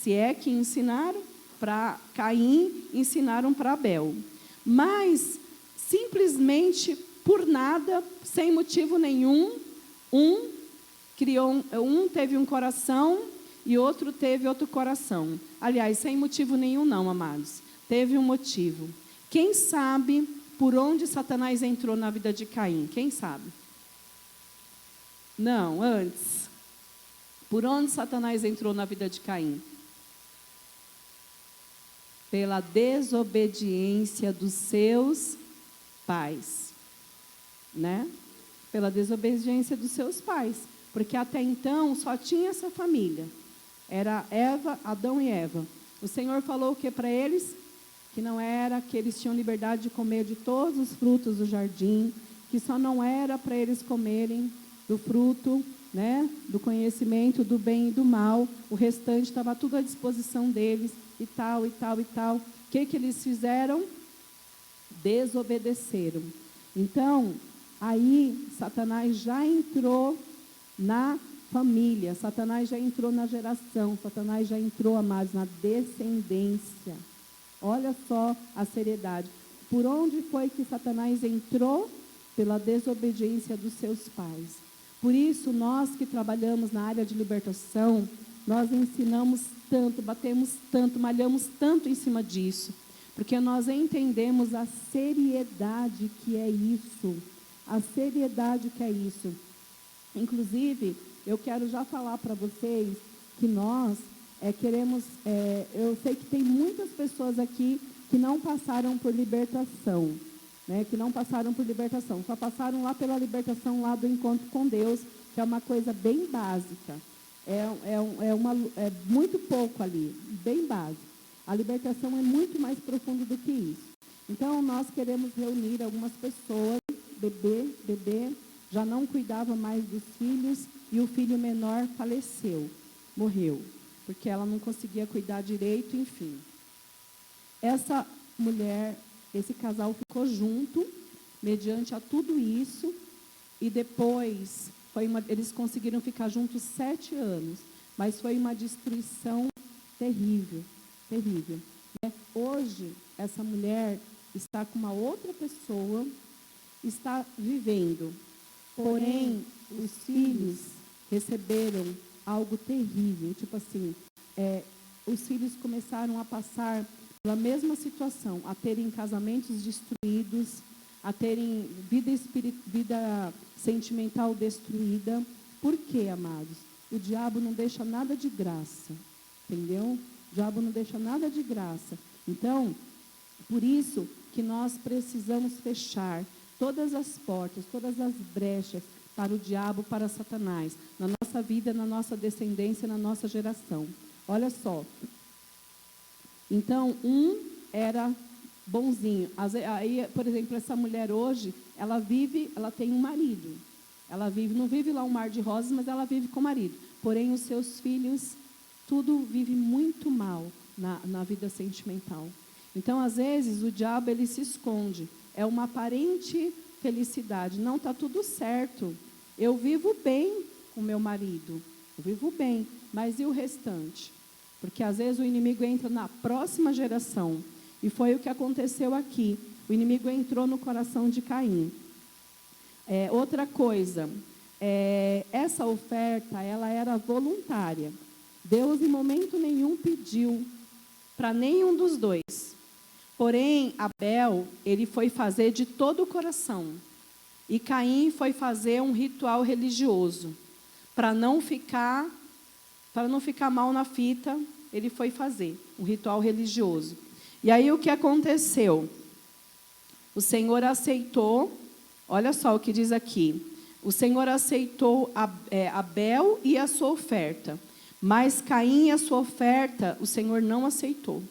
se é que ensinaram, para Caim, ensinaram para Abel. Mas, simplesmente, por nada, sem motivo nenhum, um teve um coração e outro teve outro coração. Aliás, sem motivo nenhum não, amados. Teve um motivo. Quem sabe por onde Satanás entrou na vida de Caim? Quem sabe? Não, antes. Por onde Satanás entrou na vida de Caim? Pela desobediência dos seus pais. Né? Pela desobediência dos seus pais. Porque até então só tinha essa família. Era Adão e Eva. O Senhor falou o que para eles? Que não era, que eles tinham liberdade de comer de todos os frutos do jardim, que só não era para eles comerem do fruto, né, do conhecimento do bem e do mal. O restante estava tudo à disposição deles, e tal, e tal, e tal. O que eles fizeram? Desobedeceram. Então, aí Satanás já entrou na família, Satanás já entrou na geração, Satanás já entrou, amados, na descendência. Olha só a seriedade. Por onde foi que Satanás entrou? Pela desobediência dos seus pais. Por isso, nós que trabalhamos na área de libertação, nós ensinamos tanto, batemos tanto, malhamos tanto em cima disso. Porque nós entendemos a seriedade que é isso. A seriedade que é isso. Inclusive, eu quero já falar para vocês que nós queremos... eu sei que tem muitas pessoas aqui que não passaram por libertação. Né, que não passaram por libertação. Só passaram lá pela libertação lá do encontro com Deus, que é uma coisa bem básica. É muito pouco ali, bem básico. A libertação é muito mais profunda do que isso. Então, nós queremos reunir algumas pessoas, bebê, já não cuidava mais dos filhos, e o filho menor faleceu, morreu, porque ela não conseguia cuidar direito, enfim. Essa mulher, esse casal ficou junto, mediante a tudo isso, e depois, eles conseguiram ficar juntos 7 anos, mas foi uma destruição terrível, terrível. Hoje, essa mulher está com uma outra pessoa, está vivendo, porém, os filhos receberam algo terrível, tipo assim, os filhos começaram a passar pela mesma situação, a terem casamentos destruídos, a terem vida sentimental destruída. Por quê, amados? O diabo não deixa nada de graça, entendeu? O diabo não deixa nada de graça. Então, por isso que nós precisamos fechar todas as portas, todas as brechas para o diabo, para Satanás, na nossa vida, na nossa descendência, na nossa geração. Olha só. Então, era bonzinho. Aí, por exemplo, essa mulher hoje, ela tem um marido. Não vive lá um mar de rosas, mas ela vive com o marido. Porém, os seus filhos, tudo vive muito mal na vida sentimental. Então, às vezes, o diabo ele se esconde. É uma aparente felicidade. Não, está tudo certo. Eu vivo bem com meu marido. Eu vivo bem. Mas e o restante? Porque, às vezes, o inimigo entra na próxima geração. E foi o que aconteceu aqui. O inimigo entrou no coração de Caim. Outra coisa, essa oferta ela era voluntária. Deus, em momento nenhum, pediu para nenhum dos dois. Porém, Abel, ele foi fazer de todo o coração. E Caim foi fazer um ritual religioso. Para não ficar mal na fita, ele foi fazer um ritual religioso. E aí o que aconteceu? O Senhor aceitou, olha só o que diz aqui. O Senhor aceitou Abel e a sua oferta. Mas Caim e a sua oferta, o Senhor não aceitou.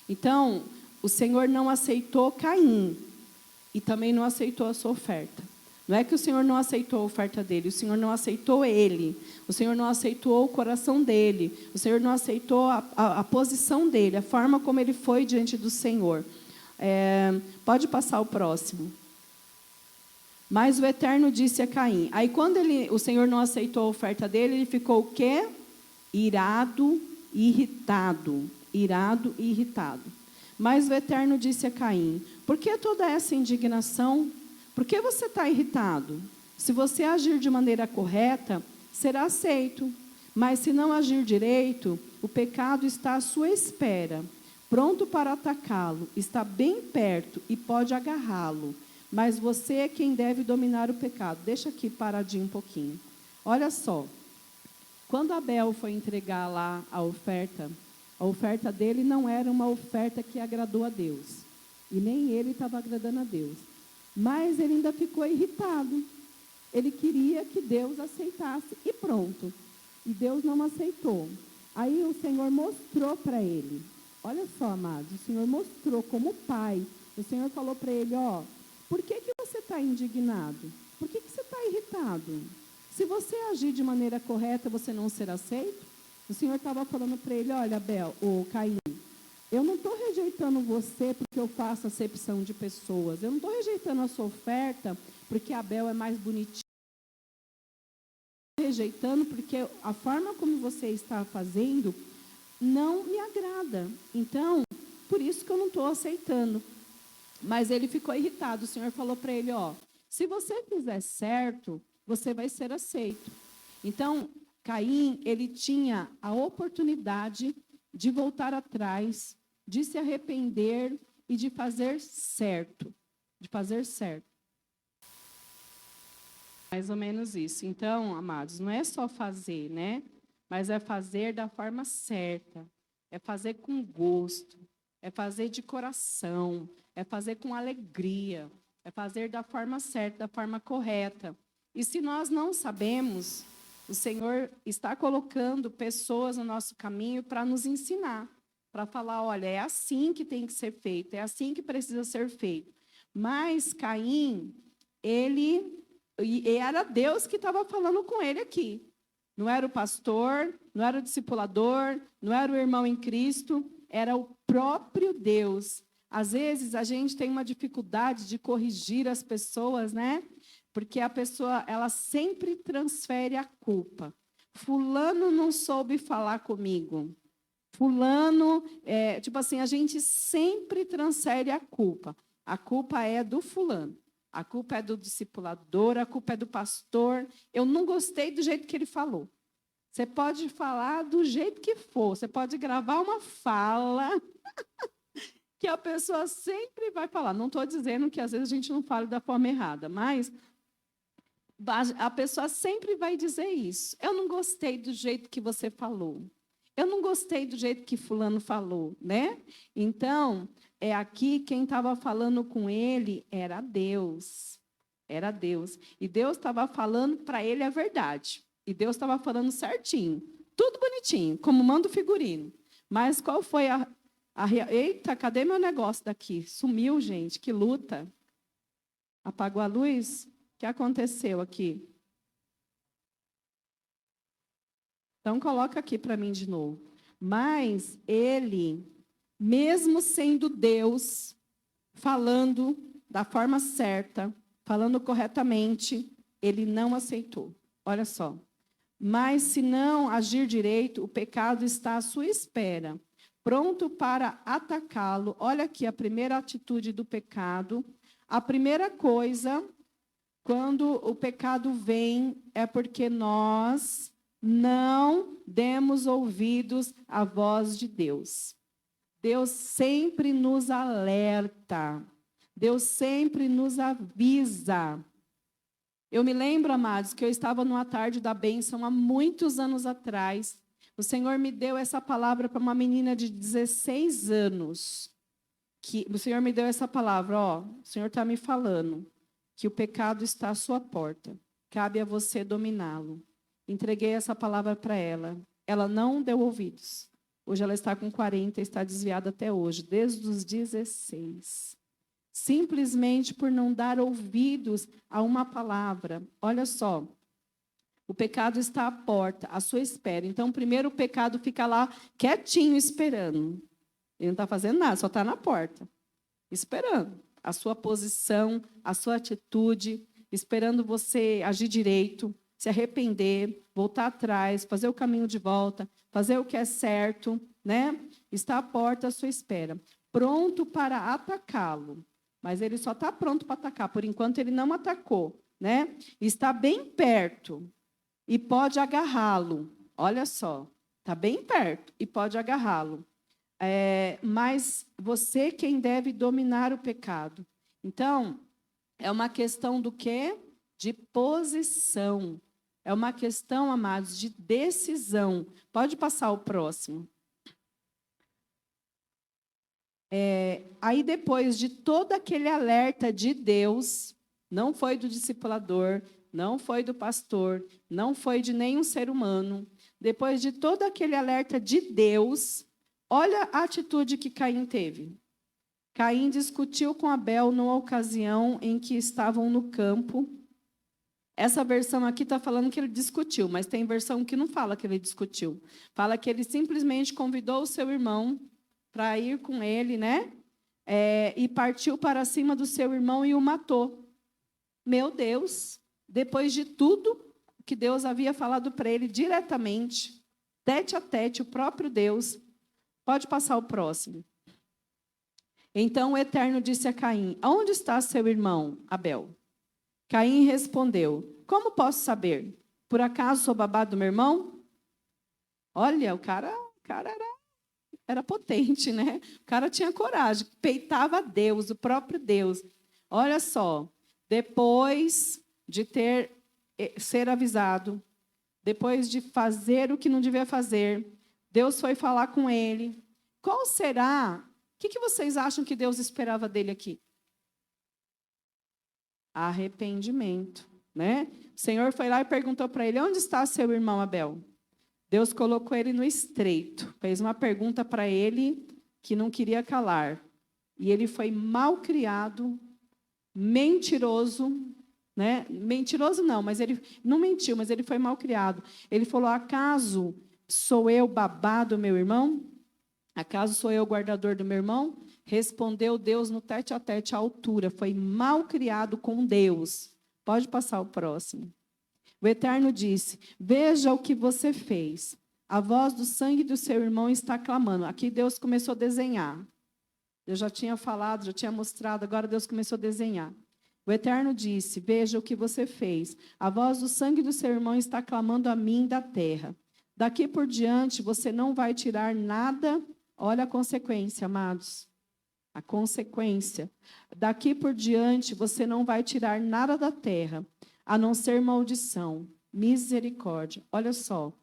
Então, o Senhor não aceitou Caim e também não aceitou a sua oferta. Não é que o Senhor não aceitou a oferta dele, o Senhor não aceitou ele, o Senhor não aceitou o coração dele, o Senhor não aceitou a posição dele, a forma como ele foi diante do Senhor. Pode passar o próximo. Mas o Eterno disse a Caim. Aí quando o Senhor não aceitou a oferta dele, ele ficou o quê? Irado e irritado. Irado e irritado. Mas o Eterno disse a Caim, por que toda essa indignação? Por que você está irritado? Se você agir de maneira correta, será aceito. Mas se não agir direito, o pecado está à sua espera, pronto para atacá-lo, está bem perto e pode agarrá-lo. Mas você é quem deve dominar o pecado. Deixa aqui paradinho um pouquinho. Olha só. Quando Abel foi entregar lá a oferta dele não era uma oferta que agradou a Deus. E nem ele estava agradando a Deus. Mas ele ainda ficou irritado. Ele queria que Deus aceitasse e pronto. E Deus não aceitou. Aí o Senhor mostrou para ele. Olha só, amados, o Senhor mostrou como pai. O Senhor falou para ele, por que você está indignado? Por que você está irritado? Se você agir de maneira correta, você não será aceito? O Senhor estava falando para ele, olha, Caim, eu não estou rejeitando você porque eu faço acepção de pessoas. Eu não estou rejeitando a sua oferta porque Abel é mais bonitinho. Eu estou rejeitando porque a forma como você está fazendo não me agrada. Então, por isso que eu não estou aceitando. Mas ele ficou irritado. O Senhor falou para ele, se você fizer certo, você vai ser aceito. Então, Caim, ele tinha a oportunidade de voltar atrás, de se arrepender e de fazer certo. De fazer certo. Mais ou menos isso. Então, amados, não é só fazer, né? Mas é fazer da forma certa. É fazer com gosto. É fazer de coração. É fazer com alegria. É fazer da forma certa, da forma correta. E se nós não sabemos, o Senhor está colocando pessoas no nosso caminho para nos ensinar. Para falar, olha, é assim que tem que ser feito. É assim que precisa ser feito. Mas Caim, era Deus que estava falando com ele aqui. Não era o pastor, não era o discipulador, não era o irmão em Cristo, era o próprio Deus. Às vezes, a gente tem uma dificuldade de corrigir as pessoas, né? Porque a pessoa, ela sempre transfere a culpa. Fulano não soube falar comigo. Fulano, a gente sempre transfere a culpa. A culpa é do fulano. A culpa é do discipulador, a culpa é do pastor. Eu não gostei do jeito que ele falou. Você pode falar do jeito que for. Você pode gravar uma fala que a pessoa sempre vai falar. Não estou dizendo que às vezes a gente não fala da forma errada, mas a pessoa sempre vai dizer isso. Eu não gostei do jeito que você falou. Eu não gostei do jeito que fulano falou, né? Então, aqui quem estava falando com ele era Deus. Era Deus. E Deus estava falando para ele a verdade. E Deus estava falando certinho. Tudo bonitinho, como manda o figurino. Mas qual foi Eita, cadê meu negócio daqui? Sumiu, gente, que luta. Apagou a luz? O que aconteceu aqui? Então, coloca aqui para mim de novo. Mas ele, mesmo sendo Deus, falando da forma certa, falando corretamente, ele não aceitou. Olha só. Mas, se não agir direito, o pecado está à sua espera, pronto para atacá-lo. Olha aqui a primeira atitude do pecado. A primeira coisa, quando o pecado vem, é porque nós não demos ouvidos à voz de Deus. Deus sempre nos alerta. Deus sempre nos avisa. Eu me lembro, amados, que eu estava numa tarde da bênção há muitos anos atrás. O Senhor me deu essa palavra para uma menina de 16 anos. O Senhor me deu essa palavra, o Senhor está me falando que o pecado está à sua porta. Cabe a você dominá-lo. Entreguei essa palavra para ela. Ela não deu ouvidos. Hoje ela está com 40 e está desviada até hoje, desde os 16. Simplesmente por não dar ouvidos a uma palavra. Olha só, o pecado está à porta, à sua espera. Então, primeiro o pecado fica lá quietinho, esperando. Ele não está fazendo nada, só está na porta, esperando. A sua posição, a sua atitude, esperando você agir direito, se arrepender, voltar atrás, fazer o caminho de volta, fazer o que é certo, né? Está à porta à sua espera, pronto para atacá-lo. Mas ele só está pronto para atacar. Por enquanto, ele não atacou, né? Está bem perto e pode agarrá-lo. Olha só, está bem perto e pode agarrá-lo. Mas você quem deve dominar o pecado. Então, é uma questão do quê? De posição. É uma questão, amados, de decisão. Pode passar o próximo. Aí, depois de todo aquele alerta de Deus, não foi do discipulador, não foi do pastor, não foi de nenhum ser humano. Depois de todo aquele alerta de Deus, olha a atitude que Caim teve. Caim discutiu com Abel numa ocasião em que estavam no campo. Essa versão aqui está falando que ele discutiu, mas tem versão que não fala que ele discutiu. Fala que ele simplesmente convidou o seu irmão para ir com ele, né? E partiu para cima do seu irmão e o matou. Meu Deus, depois de tudo que Deus havia falado para ele diretamente, tete a tete, o próprio Deus. Pode passar o próximo. Então o Eterno disse a Caim: onde está seu irmão, Abel? Caim respondeu: como posso saber? Por acaso sou babá do meu irmão? Olha, o cara era potente, né? O cara tinha coragem, peitava Deus, o próprio Deus. Olha só, depois de ser avisado, depois de fazer o que não devia fazer, Deus foi falar com ele. Qual será? O que vocês acham que Deus esperava dele aqui? Arrependimento, né? O Senhor foi lá e perguntou para ele: onde está seu irmão Abel? Deus colocou ele no estreito, fez uma pergunta para ele que não queria calar. E ele foi mal criado, mentiroso, né? Mentiroso não, mas ele não mentiu, mas ele foi mal criado. Ele falou: acaso sou eu babá do meu irmão? Acaso sou eu o guardador do meu irmão? Respondeu Deus no tete a tete à altura. Foi mal criado com Deus. Pode passar o próximo. O Eterno disse: veja o que você fez. A voz do sangue do seu irmão está clamando. Aqui Deus começou a desenhar. Eu já tinha falado, já tinha mostrado, agora Deus começou a desenhar. O Eterno disse: veja o que você fez. A voz do sangue do seu irmão está clamando a mim da terra. Daqui por diante você não vai tirar nada. Olha a consequência, amados. A consequência. Daqui por diante, você não vai tirar nada da terra, a não ser maldição, misericórdia. Olha só.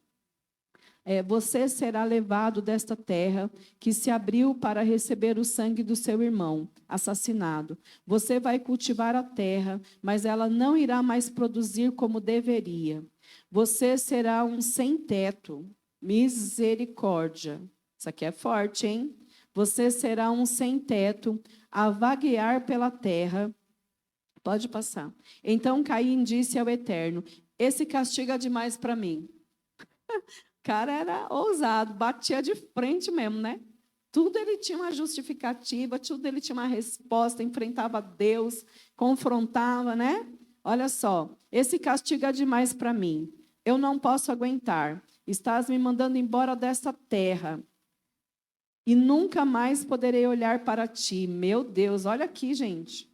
Você será levado desta terra que se abriu para receber o sangue do seu irmão, assassinado. Você vai cultivar a terra, mas ela não irá mais produzir como deveria. Você será um sem-teto, misericórdia. Isso aqui é forte, hein? Você será um sem-teto, a vaguear pela terra. Pode passar. Então Caim disse ao Eterno: esse castiga demais para mim. O cara era ousado, batia de frente mesmo, né? Tudo ele tinha uma justificativa, tudo ele tinha uma resposta, enfrentava Deus, confrontava, né? Olha só, esse castigo é demais para mim. Eu não posso aguentar. Estás me mandando embora desta terra e nunca mais poderei olhar para ti. Meu Deus, olha aqui, gente.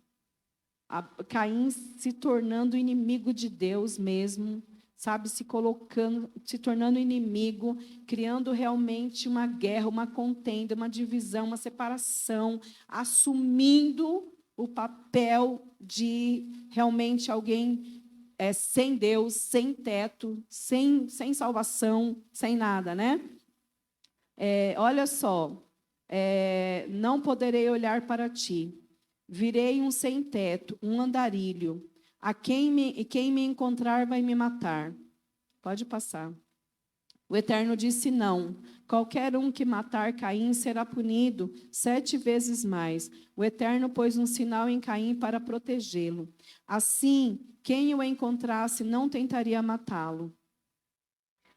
Caim se tornando inimigo de Deus mesmo. Sabe, se colocando, se tornando inimigo, criando realmente uma guerra, uma contenda, uma divisão, uma separação, assumindo o papel de realmente alguém sem Deus, sem teto, sem salvação, sem nada, né? Olha só, não poderei olhar para ti, virei um sem teto, um andarilho. Quem me encontrar vai me matar. Pode passar. O Eterno disse não. Qualquer um que matar Caim será punido 7 vezes mais. O Eterno pôs um sinal em Caim para protegê-lo. Assim, quem o encontrasse não tentaria matá-lo.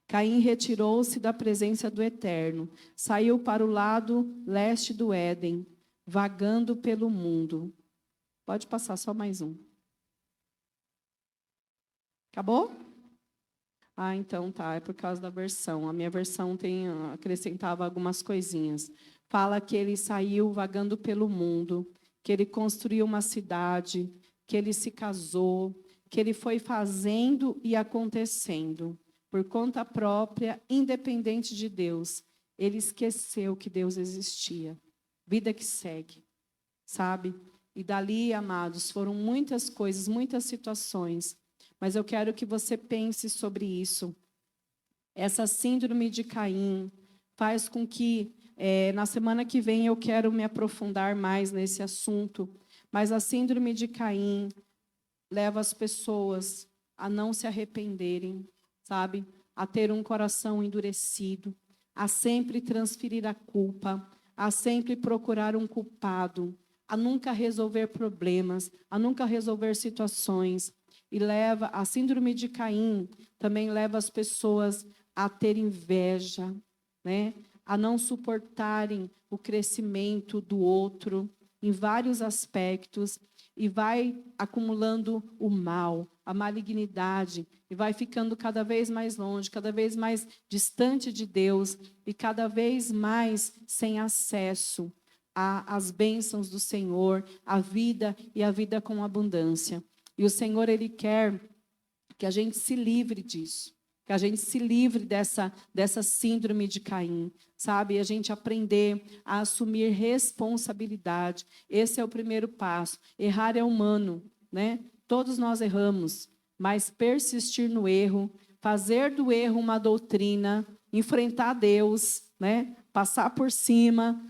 Caim retirou-se da presença do Eterno. Saiu para o lado leste do Éden, vagando pelo mundo. Pode passar só mais um. Acabou? Então tá, é por causa da versão. A minha versão acrescentava algumas coisinhas. Fala que ele saiu vagando pelo mundo, que ele construiu uma cidade, que ele se casou, que ele foi fazendo e acontecendo, por conta própria, independente de Deus. Ele esqueceu que Deus existia. Vida que segue, sabe? E dali, amados, foram muitas coisas, muitas situações. Mas eu quero que você pense sobre isso. Essa síndrome de Caim faz com que, na semana que vem, eu quero me aprofundar mais nesse assunto. Mas a síndrome de Caim leva as pessoas a não se arrependerem, sabe? A ter um coração endurecido, a sempre transferir a culpa, a sempre procurar um culpado, a nunca resolver problemas, a nunca resolver situações. E a síndrome de Caim também leva as pessoas a ter inveja, né? A não suportarem o crescimento do outro em vários aspectos, e vai acumulando o mal, a malignidade, e vai ficando cada vez mais longe, cada vez mais distante de Deus, e cada vez mais sem acesso às bênçãos do Senhor, à vida e à vida com abundância. E o Senhor, Ele quer que a gente se livre disso, que a gente se livre dessa síndrome de Caim, sabe? E a gente aprender a assumir responsabilidade. Esse é o primeiro passo. Errar é humano, né? Todos nós erramos, mas persistir no erro, fazer do erro uma doutrina, enfrentar Deus, né? Passar por cima,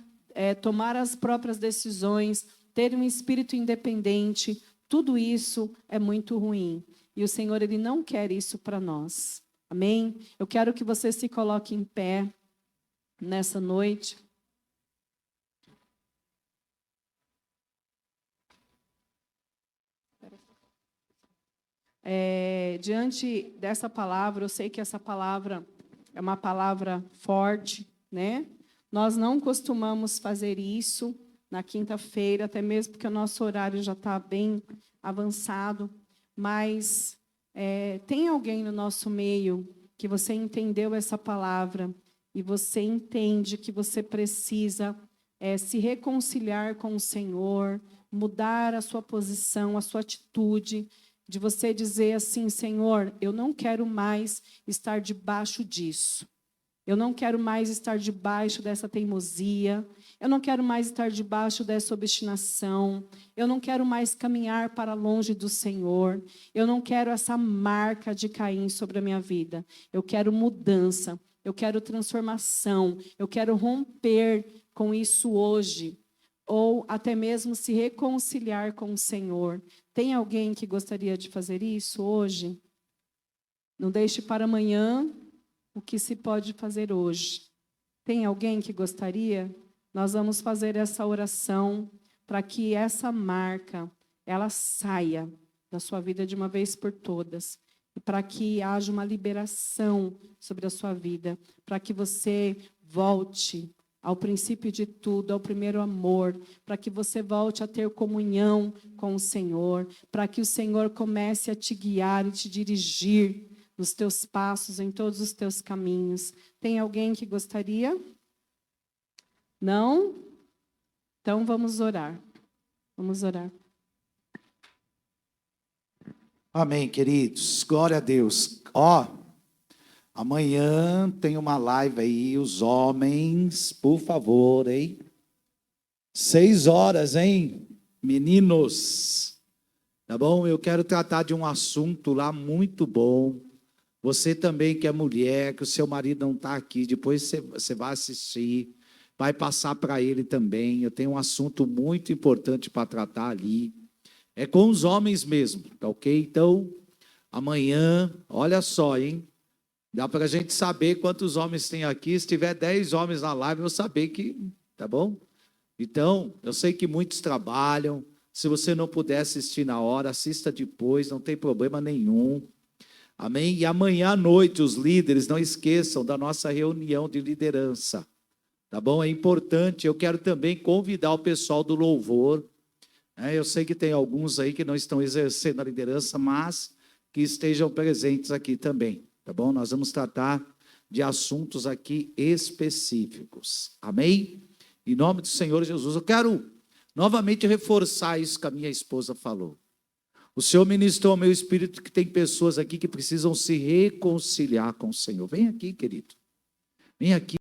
tomar as próprias decisões, ter um espírito independente. Tudo isso é muito ruim. E o Senhor, Ele não quer isso para nós. Amém? Eu quero que você se coloque em pé nessa noite. Diante dessa palavra, eu sei que essa palavra é uma palavra forte, né? Nós não costumamos fazer isso na quinta-feira, até mesmo porque o nosso horário já está bem avançado, mas tem alguém no nosso meio que você entendeu essa palavra e você entende que você precisa se reconciliar com o Senhor, mudar a sua posição, a sua atitude, de você dizer assim: Senhor, eu não quero mais estar debaixo disso. Eu não quero mais estar debaixo dessa teimosia. Eu não quero mais estar debaixo dessa obstinação. Eu não quero mais caminhar para longe do Senhor. Eu não quero essa marca de Caim sobre a minha vida. Eu quero mudança. Eu quero transformação. Eu quero romper com isso hoje. Ou até mesmo se reconciliar com o Senhor. Tem alguém que gostaria de fazer isso hoje? Não deixe para amanhã o que se pode fazer hoje. Tem alguém que gostaria? Nós vamos fazer essa oração para que essa marca, ela saia da sua vida de uma vez por todas. E para que haja uma liberação sobre a sua vida. Para que você volte ao princípio de tudo, ao primeiro amor. Para que você volte a ter comunhão com o Senhor. Para que o Senhor comece a te guiar e te dirigir nos teus passos, em todos os teus caminhos. Tem alguém que gostaria? Não? Então vamos orar. Vamos orar. Amém, queridos. Glória a Deus. Amanhã tem uma live aí, os homens, por favor, hein? 6 horas, hein? Meninos. Tá bom? Eu quero tratar de um assunto lá muito bom. Você também que é mulher, que o seu marido não está aqui, depois você vai assistir, vai passar para ele também. Eu tenho um assunto muito importante para tratar ali. É com os homens mesmo, tá ok? Então, amanhã, olha só, hein? Dá para a gente saber quantos homens tem aqui. Se tiver 10 homens na live, eu vou saber que, tá bom? Então, eu sei que muitos trabalham. Se você não puder assistir na hora, assista depois, não tem problema nenhum. Amém? E amanhã à noite, os líderes, não esqueçam da nossa reunião de liderança. Tá bom? É importante. Eu quero também convidar o pessoal do louvor. Eu sei que tem alguns aí que não estão exercendo a liderança, mas que estejam presentes aqui também. Tá bom? Nós vamos tratar de assuntos aqui específicos. Amém? Em nome do Senhor Jesus. Eu quero novamente reforçar isso que a minha esposa falou. O Senhor ministrou ao meu espírito que tem pessoas aqui que precisam se reconciliar com o Senhor. Vem aqui, querido. Vem aqui.